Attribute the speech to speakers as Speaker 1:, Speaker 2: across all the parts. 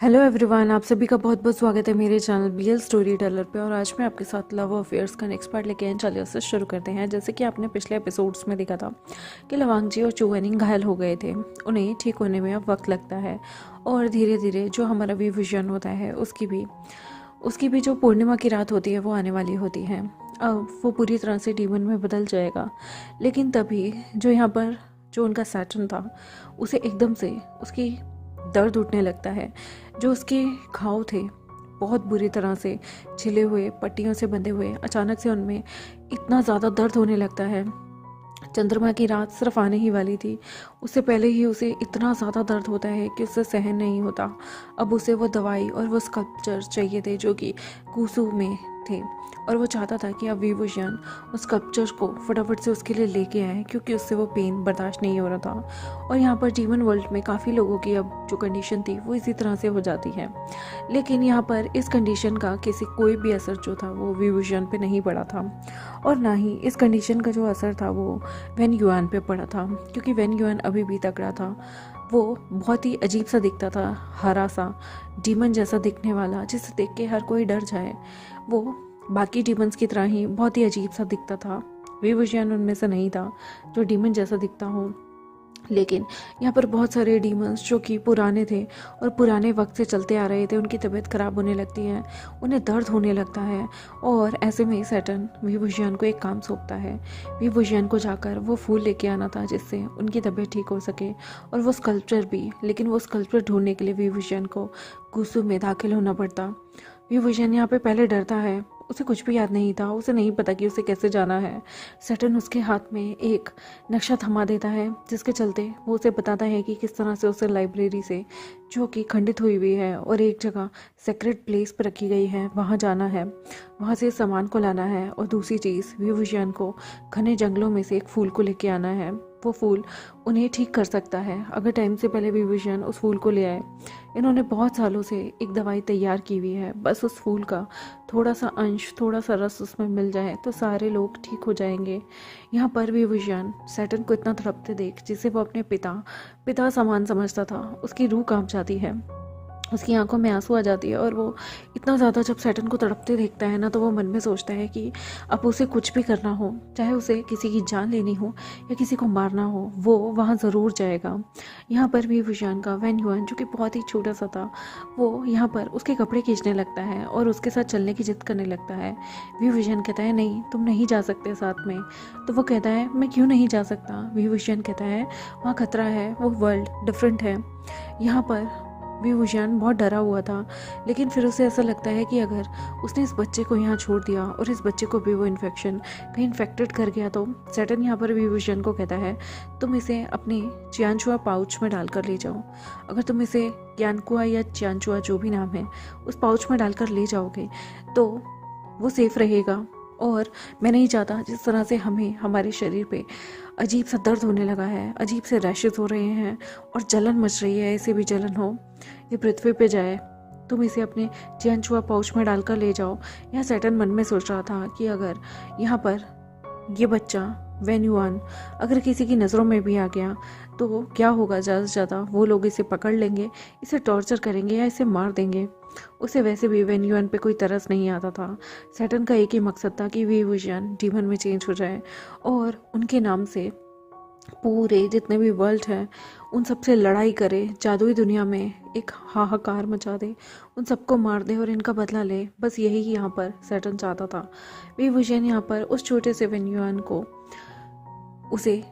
Speaker 1: Hello everyone, आप सभी का बहुत बहुत स्वागत है मेरे चैनल बीएल स्टोरी टेलर पे। और आज मैं आपके साथ लव अफेयर्स का नेक्स्ट पार्ट लेके आए। चलिए उससे शुरू करते हैं। जैसे कि आपने पिछले एपिसोड्स में देखा था कि लवांग जी और चुवनिंग घायल हो गए थे। उन्हें ठीक होने में अब वक्त लगता है और धीरे धीरे जो हमारा विजन होता है उसकी भी जो पूर्णिमा की रात होती है वो आने वाली होती है। अब वो पूरी तरह से डीमन में बदल जाएगा। लेकिन तभी जो यहाँ पर जो उनका सैटर्न था उसे एकदम से उसकी दर्द उठने लगता है। जो उसके घाव थे बहुत बुरी तरह से छिले हुए, पट्टियों से बंधे हुए, अचानक से उनमें इतना ज़्यादा दर्द होने लगता है। चंद्रमा की रात सिर्फ आने ही वाली थी, उससे पहले ही उसे इतना ज़्यादा दर्द होता है कि उससे सहन नहीं होता। अब उसे वो दवाई और वो स्कल्पचर चाहिए थे जो कि कूसू में थे, और वो चाहता था कि अब विभूषण उस स्कल्पचर को फटाफट से उसके लिए लेके आए क्योंकि उससे वो पेन बर्दाश्त नहीं हो रहा था। और यहाँ पर डीमन वर्ल्ड में काफ़ी लोगों की अब जो कंडीशन थी वो इसी तरह से हो जाती है। लेकिन यहाँ पर इस कंडीशन का कोई भी असर जो था वो विभूषण पे नहीं पड़ा था, और ना ही इस कंडीशन का जो असर था वो वेन युआन पे पड़ा था, क्योंकि वेन युआन अभी भी तगड़ा था। वो बहुत ही अजीब सा दिखता था, हरा सा डीमन जैसा दिखने वाला, जिसे देख के हर कोई डर जाए। वो बाकी डीमंस की तरह ही बहुत ही अजीब सा दिखता था। विभूषण उनमें से नहीं था जो डीमन जैसा दिखता हो। लेकिन यहाँ पर बहुत सारे डीमंस जो कि पुराने थे और पुराने वक्त से चलते आ रहे थे, उनकी तबीयत खराब होने लगती है, उन्हें दर्द होने लगता है। और ऐसे में सैटर्न विभूषण को एक काम सौंपता है। विभूषण को जाकर वो फूल लेके आना था जिससे उनकी तबीयत ठीक हो सके, और वो स्कल्पचर भी। लेकिन वो स्कल्पचर ढूंढने के लिए विभूषण को कुसुम में दाखिल होना पड़ता। विभूषण यहाँ पे पहले डरता है, उसे कुछ भी याद नहीं था, उसे नहीं पता कि उसे कैसे जाना है। सैटर्न उसके हाथ में एक नक्शा थमा देता है जिसके चलते वो उसे बताता है कि किस तरह से उसे लाइब्रेरी से, जो कि खंडित हुई हुई है और एक जगह सेक्रेट प्लेस पर रखी गई है, वहाँ जाना है, वहाँ से सामान को लाना है। और दूसरी चीज़, विभूषण को घने जंगलों में से एक फूल को लेके आना है। वो फूल उन्हें ठीक कर सकता है अगर टाइम से पहले विभूषण उस फूल को ले आए। इन्होंने बहुत सालों से एक दवाई तैयार की हुई है, बस उस फूल का थोड़ा सा अंश, थोड़ा सा रस उसमें मिल जाए तो सारे लोग ठीक हो जाएंगे। यहाँ पर विभूषण सैटर्न को इतना तड़पते देख, जिसे वो अपने पिता समान समझता था, उसकी रूह कांप जाती है, उसकी आंखों में आंसू आ जाती है। और वो इतना ज़्यादा जब सैटर्न को तड़पते देखता है ना, तो वो मन में सोचता है कि अब उसे कुछ भी करना हो, चाहे उसे किसी की जान लेनी हो या किसी को मारना हो, वो वहाँ ज़रूर जाएगा। यहाँ पर भी विभूषण का वेन युआन, जो कि बहुत ही छोटा सा था, वो यहाँ पर उसके कपड़े खींचने लगता है और उसके साथ चलने की जिद करने लगता है। विभूषण कहता है नहीं, तुम नहीं जा सकते साथ में। तो वो कहता है मैं क्यों नहीं जा सकता। विभूषण कहता है वहाँ खतरा है, वो वर्ल्ड डिफरेंट है। यहाँ पर विभूषण बहुत डरा हुआ था, लेकिन फिर उसे ऐसा लगता है कि अगर उसने इस बच्चे को यहाँ छोड़ दिया और इस बच्चे को भी वो इन्फेक्शन कहीं इन्फेक्टेड कर गया तो। सैटर्न यहाँ पर विभूषण को कहता है तुम इसे अपने चियांचुआ पाउच में डालकर ले जाओ। अगर तुम इसे क्यानकुआ या चियांचुआ जो भी नाम है उस पाउच में डालकर ले जाओगे तो वो सेफ रहेगा। और मैं नहीं चाहता जिस तरह से हमें हमारे शरीर पे अजीब सा दर्द होने लगा है, अजीब से रैशेस हो रहे हैं और जलन मच रही है, ऐसे भी जलन हो ये पृथ्वी पे जाए, तुम इसे अपने चियांचुआ पाउच में डालकर ले जाओ। यह सैटर्न मन में सोच रहा था कि अगर यहाँ पर ये बच्चा वेन युआन अगर किसी की नज़रों में भी आ गया तो क्या होगा, ज़्यादा से ज़्यादा वो लोग इसे पकड़ लेंगे, इसे टॉर्चर करेंगे या इसे मार देंगे। उसे वैसे भी वेन युआन पे कोई तरस नहीं आता था। सैटर्न का एक ही मकसद था कि विभूषण डीमन में चेंज हो जाए और उनके नाम से पूरे जितने भी वर्ल्ड हैं उन सबसे लड़ाई करे, जादुई दुनिया में एक हाहाकार मचा दे, उन सबको मार दे और इनका बदला ले। बस यही यहाँ पर सैटर्न चाहता था। विभूषण यहाँ पर उस छोटे से वेन युआन को उसे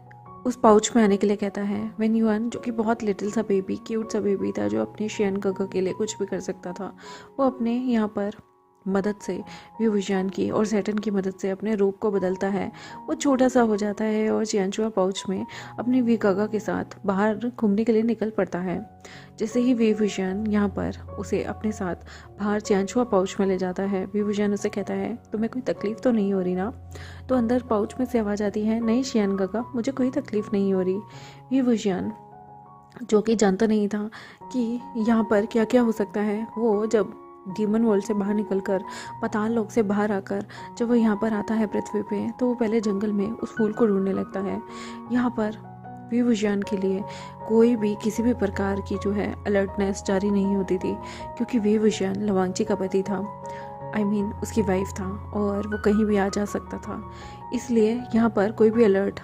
Speaker 1: उस पाउच में आने के लिए कहता है। वेन युआन, जो कि बहुत लिटिल सा बेबी, क्यूट सा बेबी था, जो अपने शियन गगा के लिए कुछ भी कर सकता था, वो अपने यहाँ पर मदद से, विभूषण की और सैटर्न की मदद से अपने रूप को बदलता है। वो छोटा सा हो जाता है और चियांचुआ पाउच में अपने वीगागा के साथ बाहर घूमने के लिए निकल पड़ता है। जैसे ही विभूषण यहाँ पर उसे अपने साथ बाहर चियांचुआ पाउच में ले जाता है, विभूषण उसे कहता है तुम्हें कोई तकलीफ तो नहीं हो रही ना। तो अंदर पाउच में से आवाज़ आती है नहीं शियन गगा, मुझे कोई तकलीफ नहीं हो रही। विभूषण, जो कि जानता नहीं था कि यहाँ पर क्या क्या हो सकता है, वो जब डीमन वर्ल्ड से बाहर निकलकर, पाताल लोक से बाहर आकर जब वो यहाँ पर आता है पृथ्वी पे, तो वो पहले जंगल में उस फूल को ढूंढने लगता है। यहाँ पर वी विजन के लिए कोई भी किसी भी प्रकार की जो है अलर्टनेस जारी नहीं होती थी, क्योंकि वी विजन लवांगची का पति था, उसकी वाइफ था और वो कहीं भी आ जा सकता था। इसलिए यहाँ पर कोई भी अलर्ट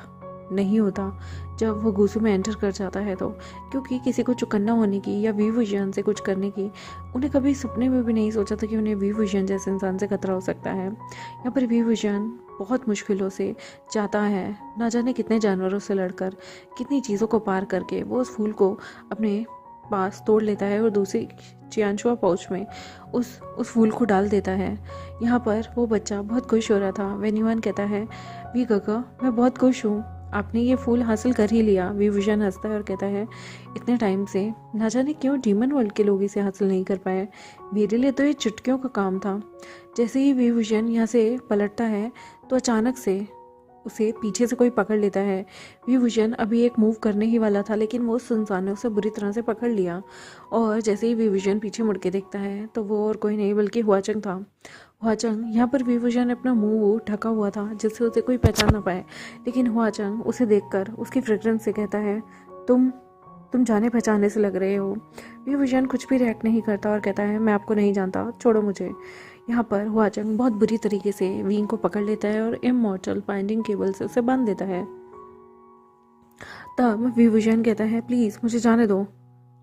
Speaker 1: नहीं होता जब वो गुसू में एंटर कर जाता है तो, क्योंकि किसी को चुकन्ना होने की या वी विजन से कुछ करने की उन्हें कभी सपने में भी नहीं सोचा था कि उन्हें वी विजन जैसे इंसान से खतरा हो सकता है। यहाँ पर वी विजन बहुत मुश्किलों से जाता है, ना जाने कितने जानवरों से लड़कर, कितनी चीज़ों को पार करके वो उस फूल को अपने पास तोड़ लेता है और दूसरी चियांचुआ पाउच में उस फूल को डाल देता है। यहाँ पर वो बच्चा बहुत खुश हो रहा था। वेन्युआन कहता है, वी गगा मैं बहुत खुश हूँ, आपने ये फूल हासिल कर ही लिया। वी विजन हंसता है और कहता है, इतने टाइम से ना जाने क्यों डीमन वर्ल्ड के लोग इसे हासिल नहीं कर पाए, मेरे लिए तो ये चुटकियों का काम था। जैसे ही वी विजन यहाँ से पलटता है तो अचानक से उसे पीछे से कोई पकड़ लेता है। वी विजन अभी एक मूव करने ही वाला था, लेकिन वो उस इंसान ने उसे बुरी तरह से पकड़ लिया और जैसे ही वी विजन पीछे मुड़ के देखता है तो वो और कोई नहीं बल्कि हुआचंग था। हुआचंग यहाँ पर वी विजन अपना मुंह ढका हुआ था जिससे उसे कोई पहचान ना पाए, लेकिन हुआचंग उसे देखकर उसकी फ्रेग्रेंस से कहता है, तुम जाने पहचाने से लग रहे हो। वी विजन कुछ भी रिएक्ट नहीं करता और कहता है, मैं आपको नहीं जानता, छोड़ो मुझे। यहाँ पर हुआचंग बहुत बुरी तरीके से वींग को पकड़ लेता है और इमॉर्टल बाइंडिंग केबल से उसे बांध देता है। तब वी विजन कहता है, प्लीज़ मुझे जाने दो,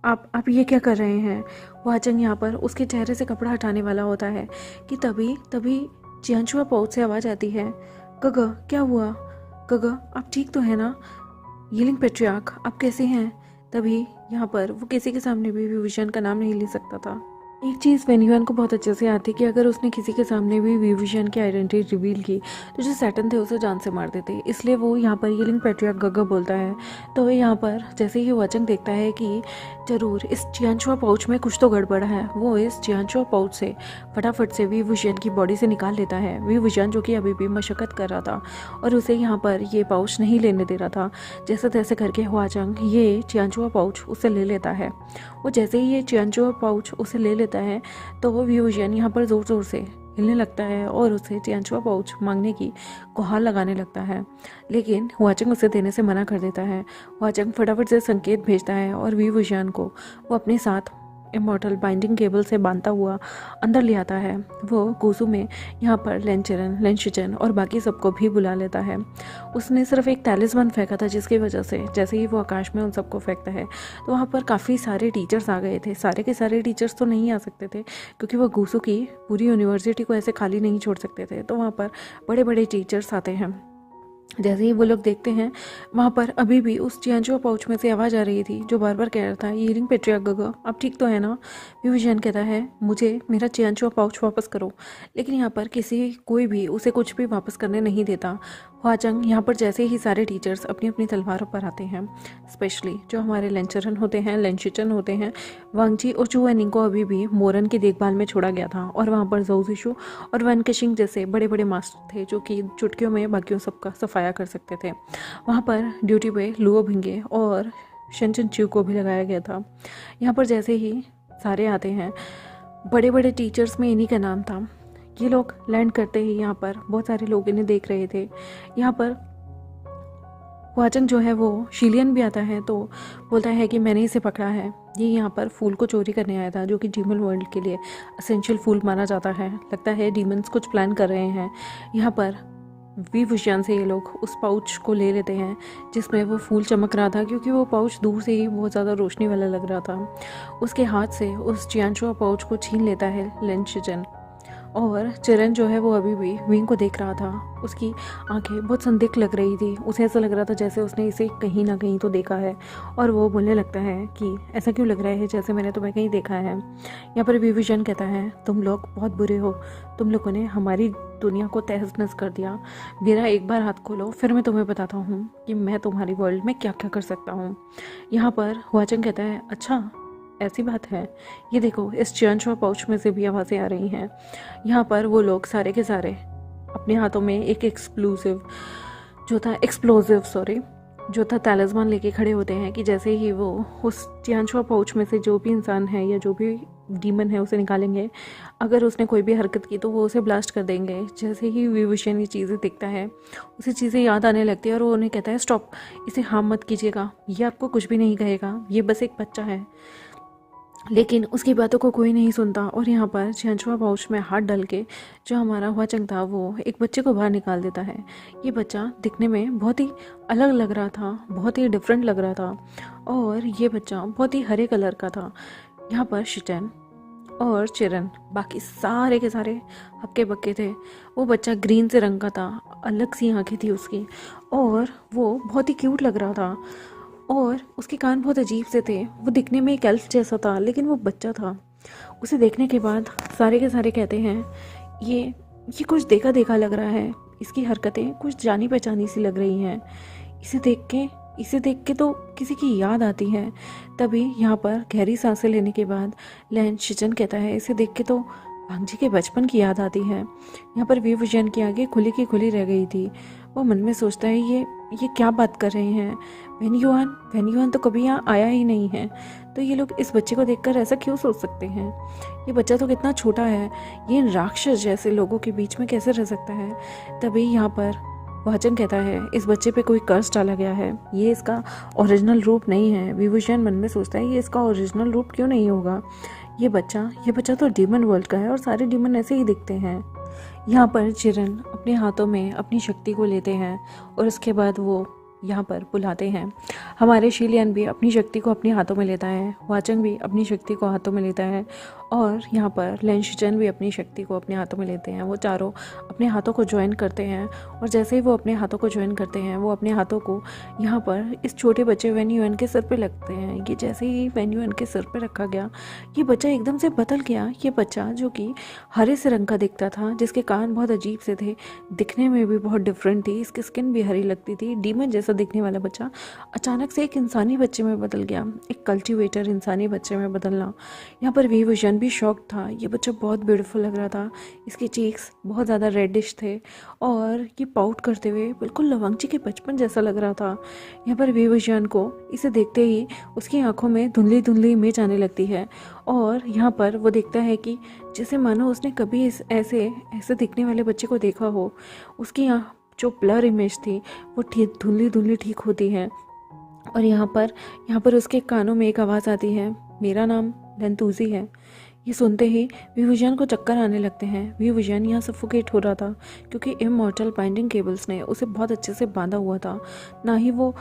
Speaker 1: आप ये क्या कर रहे हैं। हुआचंग यहाँ पर उसके चेहरे से कपड़ा हटाने वाला होता है कि तभी चियांचुआ पाउच से आवाज़ आती है, गगा क्या हुआ, गगा आप ठीक तो है ना, यीलिंग पेट्रियार्क आप कैसे हैं। तभी यहाँ पर वो किसी के सामने भी वी विजन का नाम नहीं ले सकता था। एक चीज़ वेन्युआन को बहुत अच्छे से आती कि अगर उसने किसी के सामने भी वी विजन की आइडेंटिटी रिवील की तो जो सैटन थे उसे जान से मार देते, इसलिए वो यहाँ पर यीलिंग पेट्रियार्क गगा बोलता है। तो यहाँ पर जैसे ही हुआचंग देखता है कि ज़रूर इस चियांचुआ पाउच में कुछ तो गड़बड़ है, वो इस चियांचुआ पाउच से फटाफट से वी विजन की बॉडी से निकाल लेता है। वी विजन जो कि अभी भी मशक्क़त कर रहा था और उसे यहाँ पर ये पाउच नहीं लेने दे रहा था, जैसे तैसे करके हुआचंग ये चियांचुआ पाउच उसे ले लेता है। वो जैसे ही ये चियांचुआ पाउच उसे ले लेता है तो वो वी विजन यहाँ पर ज़ोर ज़ोर से हिलने लगता है और उसे चियांचुआ पाउच मांगने की गुहार लगाने लगता है, लेकिन हुआचंग उसे देने से मना कर देता है। हुआचंग फटाफट से संकेत भेजता है और वी विजन को वो अपने साथ इमॉर्टल बाइंडिंग केबल से बांधता हुआ अंदर ले आता है। वो गुसू में यहाँ पर लेंचरन, लेंशिचन और बाकी सबको भी बुला लेता है। उसने सिर्फ एक टैलिस्मान फेंका था जिसकी वजह से जैसे ही वो आकाश में उन सबको फेंकता है तो वहाँ पर काफ़ी सारे टीचर्स आ गए थे। सारे के सारे टीचर्स तो नहीं आ सकते थे क्योंकि वो गुसू की पूरी यूनिवर्सिटी को ऐसे खाली नहीं छोड़ सकते थे, तो वहाँ पर बड़े बड़े टीचर्स आते हैं। जैसे ही वो लोग देखते हैं वहाँ पर अभी भी उस चियांचुआ पाउच में से आवाज़ आ रही थी जो बार बार कह रहा था, यीलिंग पेट्रियार्क गगा आप ठीक तो है ना। वी विजन कहता है, मुझे मेरा चियांचुआ पाउच वापस करो, लेकिन यहाँ पर कोई भी उसे कुछ भी वापस करने नहीं देता। हुआचंग यहाँ पर जैसे ही सारे टीचर्स अपनी अपनी तलवारों पर आते हैं, स्पेशली जो हमारे लेंचरन होते हैं, लेंशिचन होते हैं, वांगजी और चू वेनिंग को अभी भी मोरन की देखभाल में छोड़ा गया था और वहाँ पर जोउ जिशु और वन केशिंग जैसे बड़े बड़े मास्टर थे जो कि चुटकियों में बाकियों सबका सफाया कर सकते थे। वहाँ पर ड्यूटी पे लुओ भिंगे और शेंचन च्यू को भी लगाया गया था। यहाँ पर जैसे ही सारे आते हैं, बड़े बड़े टीचर्स में इन्हीं का नाम था। ये लोग लैंड करते ही यहाँ पर बहुत सारे लोग इन्हें देख रहे थे। यहाँ पर हुआचंग जो है वो शिलियन भी आता है तो बोलता है कि मैंने इसे पकड़ा है, ये यहाँ पर फूल को चोरी करने आया था जो कि डीमन वर्ल्ड के लिए असेंशियल फूल माना जाता है। लगता है डीमंस कुछ प्लान कर रहे हैं। यहाँ पर वी विजन से ये लोग उस पाउच को ले लेते हैं जिसमें वो फूल चमक रहा था, क्योंकि वो पाउच दूर से ही बहुत ज़्यादा रोशनी वाला लग रहा था। उसके हाथ से उस चियांचुआ पाउच को छीन लेता है लेंशिचन और चिरन जो है वो अभी भी विंग को देख रहा था। उसकी आंखें बहुत संदिग्ध लग रही थी, उसे ऐसा लग रहा था जैसे उसने इसे कहीं ना कहीं तो देखा है और वो बोलने लगता है कि ऐसा क्यों लग रहा है जैसे मैंने तुम्हें कहीं देखा है। यहाँ पर वी विजन कहता है, तुम लोग बहुत बुरे हो, तुम लोगों ने हमारी दुनिया को तहस नहस कर दिया। मेरा एक बार हाथ खोलो फिर मैं तुम्हें बताता हूँ कि मैं तुम्हारी वर्ल्ड में क्या क्या कर सकता हूँ। यहाँ पर हुआचंग कहता है, अच्छा ऐसी बात है, ये देखो इस चियांचुआ पाउच में से भी आवाज़ें आ रही हैं। यहाँ पर वो लोग सारे के सारे अपने हाथों में एक एक्सप्लोसिव जो था तैलिस्मान लेके खड़े होते हैं कि जैसे ही वो उस चियांचुआ पाउच में से जो भी इंसान है या जो भी डीमन है उसे निकालेंगे, अगर उसने कोई भी हरकत की तो वो उसे ब्लास्ट कर देंगे। जैसे ही विभूषण ये चीज़ें देखता है उसे चीज़ें याद आने लगती है और वो उन्हें कहता है स्टॉप, इसे हार्म मत कीजिएगा, ये आपको कुछ भी नहीं कहेगा, ये बस एक बच्चा है। लेकिन उसकी बातों को कोई नहीं सुनता और यहाँ पर छेंचुआ पाउच में हाथ डाल के जो हमारा हुआचंग था वो एक बच्चे को बाहर निकाल देता है। ये बच्चा दिखने में बहुत ही अलग लग रहा था, बहुत ही डिफरेंट लग रहा था और ये बच्चा बहुत ही हरे कलर का था। यहाँ पर शिचन और चिरन बाकी सारे के सारे हक्के बक्के थे। वो बच्चा ग्रीन से रंग का था, अलग सी आंखें थी उसकी और वो बहुत ही क्यूट लग रहा था और उसके कान बहुत अजीब से थे। वो दिखने में एक एल्फ जैसा था लेकिन वो बच्चा था। उसे देखने के बाद सारे के सारे कहते हैं ये कुछ देखा देखा लग रहा है, इसकी हरकतें कुछ जानी पहचानी सी लग रही हैं, इसे देख के तो किसी की याद आती है। तभी यहाँ पर गहरी सांसें लेने के बाद लैन शिचन कहता है इसे देख के तो भांजी के बचपन की याद आती है। यहाँ पर विभूषण की आंखें खुली की खुली रह गई थी। वो मन में सोचता है ये क्या बात कर रहे हैं, वेन्युआन तो कभी यहाँ आया ही नहीं है, तो ये लोग इस बच्चे को देखकर ऐसा क्यों सोच सकते हैं। ये बच्चा तो कितना छोटा है, ये इन राक्षस जैसे लोगों के बीच में कैसे रह सकता है। तभी यहाँ पर वाचन कहता है इस बच्चे पे कोई कर्ज डाला गया है, ये इसका ओरिजिनल रूप नहीं है। विभूषण मन में सोचता है ये इसका ओरिजिनल रूप क्यों नहीं होगा, ये बच्चा तो डीमन वर्ल्ड का है और सारे डीमन ऐसे ही दिखते हैं। यहाँ पर चिरन अपने हाथों में अपनी शक्ति को लेते हैं और उसके बाद वो यहाँ पर बुलाते हैं। हमारे शिलियन भी अपनी शक्ति को अपने हाथों में लेता है, वाचंग भी अपनी शक्ति को हाथों में लेता है और यहाँ पर लेंशिचन भी अपनी शक्ति को अपने हाथों में लेते हैं। वो चारों अपने हाथों को ज्वाइन करते हैं और जैसे ही वो अपने हाथों को ज्वाइन करते हैं वो अपने हाथों को यहाँ पर इस छोटे बच्चे वेन्युएन के सिर पे लगते हैं। ये जैसे ही वेन्युएन के सिर पे रखा गया ये बच्चा एकदम से बदल गया। ये बच्चा जो कि हरे से रंग का दिखता था, जिसके कान बहुत अजीब से थे, दिखने में भी बहुत डिफरेंट थी, इसकी स्किन भी हरी लगती थी, डीमन जैसा दिखने वाला बच्चा अचानक से एक इंसानी बच्चे में बदल गया, एक कल्टीवेटर इंसानी बच्चे में बदलना। यहाँ पर विभूषण भी शॉक था। ये बच्चा बहुत ब्यूटीफुल लग रहा था, इसके चीक्स बहुत ज़्यादा रेडिश थे और ये पाउट करते हुए बिल्कुल लवंगची के बचपन जैसा लग रहा था। यहाँ पर विभूषण को इसे देखते ही उसकी आंखों में धुंधली धुंधली इमेज आने लगती है और यहाँ पर वो देखता है कि जैसे मानो उसने कभी इस ऐसे दिखने वाले बच्चे को देखा हो। उसकी जो ब्लर इमेज थी वो धुंधली धुंधली ठीक होती है और यहाँ पर उसके कानों में एक आवाज़ आती है, मेरा नाम लेंतूजी है। ये सुनते ही विभूषण को चक्कर आने लगते हैं। विभूषण यहाँ सफोकेट हो रहा था क्योंकि इमॉर्टल बाइंडिंग केबल्स ने उसे बहुत अच्छे से बांधा हुआ था, ना ही वो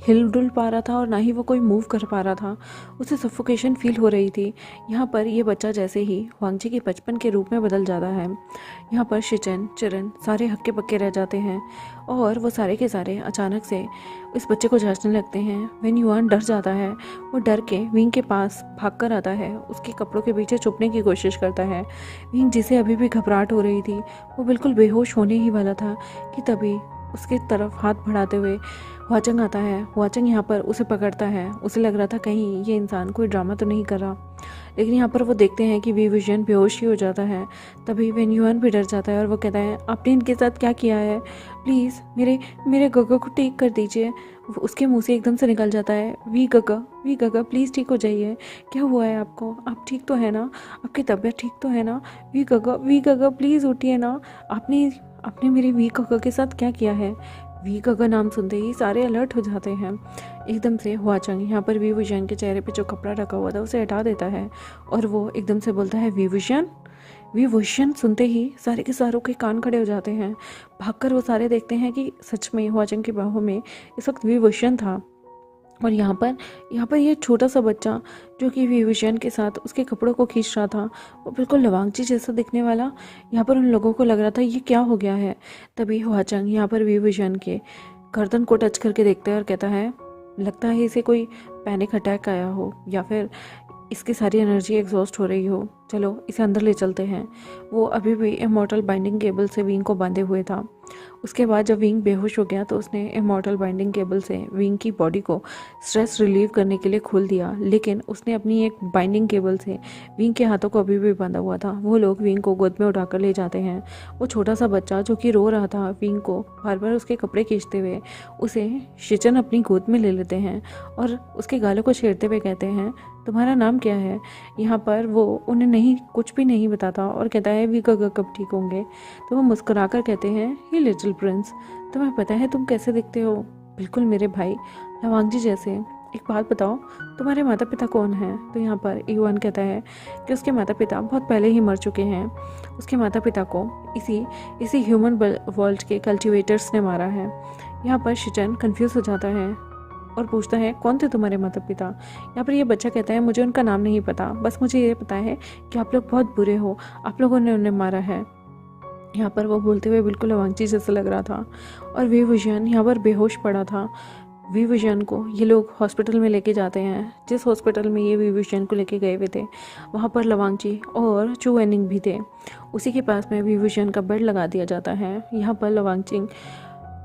Speaker 1: हिल डुल पा रहा था और ना ही वो कोई मूव कर पा रहा था। उसे सफोकेशन फील हो रही थी। यहाँ पर ये बच्चा जैसे ही वांगजी के बचपन के रूप में बदल जाता है, यहाँ पर शिचन चिरन सारे हक्के पक्के रह जाते हैं और वो सारे के सारे अचानक से इस बच्चे को जांचने लगते हैं। वेन्युआन डर जाता है, वो डर के विंग के पास भाग कर आता है, उसके कपड़ों के पीछे छुपने की कोशिश करता है। विंग जिसे अभी भी घबराहट हो रही थी, वो बिल्कुल बेहोश होने ही वाला था कि तभी उसके तरफ हाथ बढ़ाते हुए वाचंग आता है। वाचंग यहाँ पर उसे पकड़ता है। उसे लग रहा था कहीं ये इंसान कोई ड्रामा तो नहीं कर रहा, लेकिन यहाँ पर वो देखते हैं कि विभूषण बेहोश ही हो जाता है। तभी वेन्युआन भी डर जाता है और वो कहता है आपने इनके साथ क्या किया है, प्लीज़ मेरे गगा को ठीक कर दीजिए। उसके मुंह से एकदम से निकल जाता है वी गगा प्लीज़ ठीक हो जाइए, क्या हुआ है आपको, आप ठीक तो है ना, आपकी तबीयत ठीक तो है ना, वी गगा प्लीज़ उठिए ना, आपने मेरे वी गगा के साथ क्या किया है। वी गगा नाम सुनते ही सारे अलर्ट हो जाते हैं। एकदम से हुआचंग यहाँ पर विभूषण के चेहरे पे जो कपड़ा रखा हुआ था उसे हटा देता है और वो एकदम से बोलता है विभूषण। सुनते ही सारे के सारों के कान खड़े हो जाते हैं। भागकर वो सारे देखते हैं कि सच में हुआचंग की बाहों में इस वक्त विभूषण था और यहाँ पर ये छोटा सा बच्चा जो कि विभूषण के साथ उसके कपड़ों को खींच रहा था, वो बिल्कुल लवांगची जैसा दिखने वाला। यहाँ पर उन लोगों को लग रहा था ये क्या हो गया है। तभी हुआचंग यहाँ पर विभूषण के गर्दन को टच करके देखता है और कहता है लगता है इसे कोई पैनिक अटैक आया हो या फिर इसकी सारी एनर्जी एग्जॉस्ट हो रही हो। चलो इसे अंदर ले चलते हैं। वो अभी भी इमॉर्टल बाइंडिंग केबल से विंग को बांधे हुए था। उसके बाद जब विंग बेहोश हो गया तो उसने इमॉर्टल बाइंडिंग केबल से विंग की बॉडी को स्ट्रेस रिलीव करने के लिए खोल दिया, लेकिन उसने अपनी एक बाइंडिंग केबल से विंग के हाथों को अभी भी बांधा हुआ था। वो लोग विंग को गोद में उठाकर ले जाते हैं। वो छोटा सा बच्चा जो कि रो रहा था विंग को बार बार उसके कपड़े खींचते हुए, उसे शिचन अपनी गोद में ले लेते हैं और उसके गालों को छेड़ते हुए कहते हैं, तुम्हारा नाम क्या है? यहाँ पर वो उन्हें नहीं कुछ भी नहीं बताता और कहता है वी कब ठीक होंगे। तो वो मुस्कुराकर कहते हैं, हे लिटिल प्रिंस, तुम्हें पता है तुम कैसे दिखते हो? बिल्कुल मेरे भाई लवांगजी जैसे। एक बात बताओ, तुम्हारे माता पिता कौन हैं? तो यहाँ पर ईवान कहता है कि उसके माता पिता बहुत पहले ही मर चुके हैं। उसके माता पिता को इसी ह्यूमन वर्ल्ड के कल्टिवेटर्स ने मारा है। यहाँ पर शिचन कन्फ्यूज़ हो जाता है और पूछता है, कौन थे तुम्हारे माता पिता? यहाँ पर ये बच्चा कहता है, मुझे उनका नाम नहीं पता, बस मुझे ये पता है कि आप लोग बहुत बुरे हो, आप लोगों ने उन्हें मारा है। यहाँ पर वो बोलते हुए बिल्कुल लवांगची जैसा लग रहा था और वी विजन यहाँ पर बेहोश पड़ा था। वी विजन को ये लोग हॉस्पिटल में लेके जाते हैं। जिस हॉस्पिटल में ये वी विजन को लेके गए हुए थे वहाँ पर लवांगची और चू वेनिंग भी थे। उसी के पास में वी विजन का बेड लगा दिया जाता है। यहाँ पर लवांगची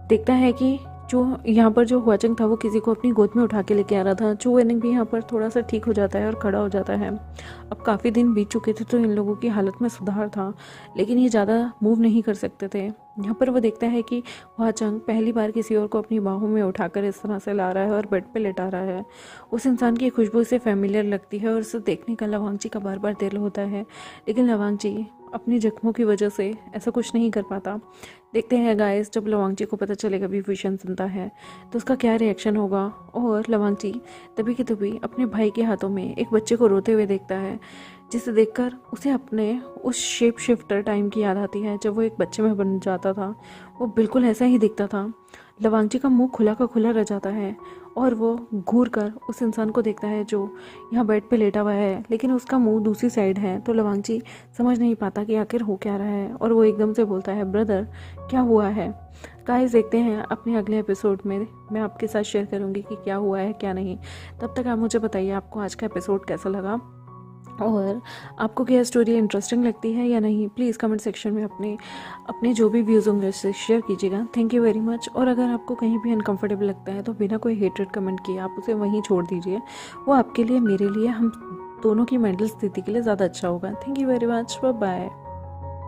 Speaker 1: देखता है कि जो यहाँ पर जो हुआचंग था वो किसी को अपनी गोद में उठा के लेके आ रहा था। चू वेनिंग भी यहाँ पर थोड़ा सा ठीक हो जाता है और खड़ा हो जाता है। अब काफ़ी दिन बीत चुके थे तो इन लोगों की हालत में सुधार था, लेकिन ये ज़्यादा मूव नहीं कर सकते थे। यहाँ पर वो देखता है कि हुआचंग पहली बार किसी और को अपनी बाहों में उठाकर इस तरह से ला रहा है और बेड पे लेटा रहा है। उस इंसान की खुशबू उसे फेमिलियर लगती है और उसे देखने का लवांगची का बार बार दिल होता है, लेकिन लवांगची अपनी जख्मों की वजह से ऐसा कुछ नहीं कर पाता। देखते हैं गाइस, जब लवांगची को पता चलेगा वी विजन जिंदा है तो उसका क्या रिएक्शन होगा। और लवांगची तभी की तभी अपने भाई के हाथों में एक बच्चे को रोते हुए देखता है, जिसे देखकर उसे अपने उस शेप शिफ्टर टाइम की याद आती है जब वो एक बच्चे में बन जाता था। वो बिल्कुल ऐसा ही दिखता था। लवांगची का मुंह खुला का खुला रह जाता है और वो घूर कर उस इंसान को देखता है जो यहाँ बेड पे लेटा हुआ है, लेकिन उसका मुंह दूसरी साइड है। तो लवांगची समझ नहीं पाता कि आखिर हो क्या रहा है और वो एकदम से बोलता है, ब्रदर क्या हुआ है? गाइस देखते हैं अपने अगले एपिसोड में मैं आपके साथ शेयर करूँगी कि क्या हुआ है क्या नहीं। तब तक आप मुझे बताइए आपको आज का एपिसोड कैसा लगा और आपको क्या स्टोरी इंटरेस्टिंग लगती है या नहीं। प्लीज़ कमेंट सेक्शन में अपने जो भी व्यूज़ होंगे उससे शेयर कीजिएगा। Thank you very much. और अगर आपको कहीं भी अनकंफर्टेबल लगता है तो बिना कोई हेटेड कमेंट किए आप उसे वहीं छोड़ दीजिए। वो आपके लिए, मेरे लिए, हम दोनों की मेंटल स्थिति के लिए ज़्यादा अच्छा होगा। Thank you very much. Bye bye.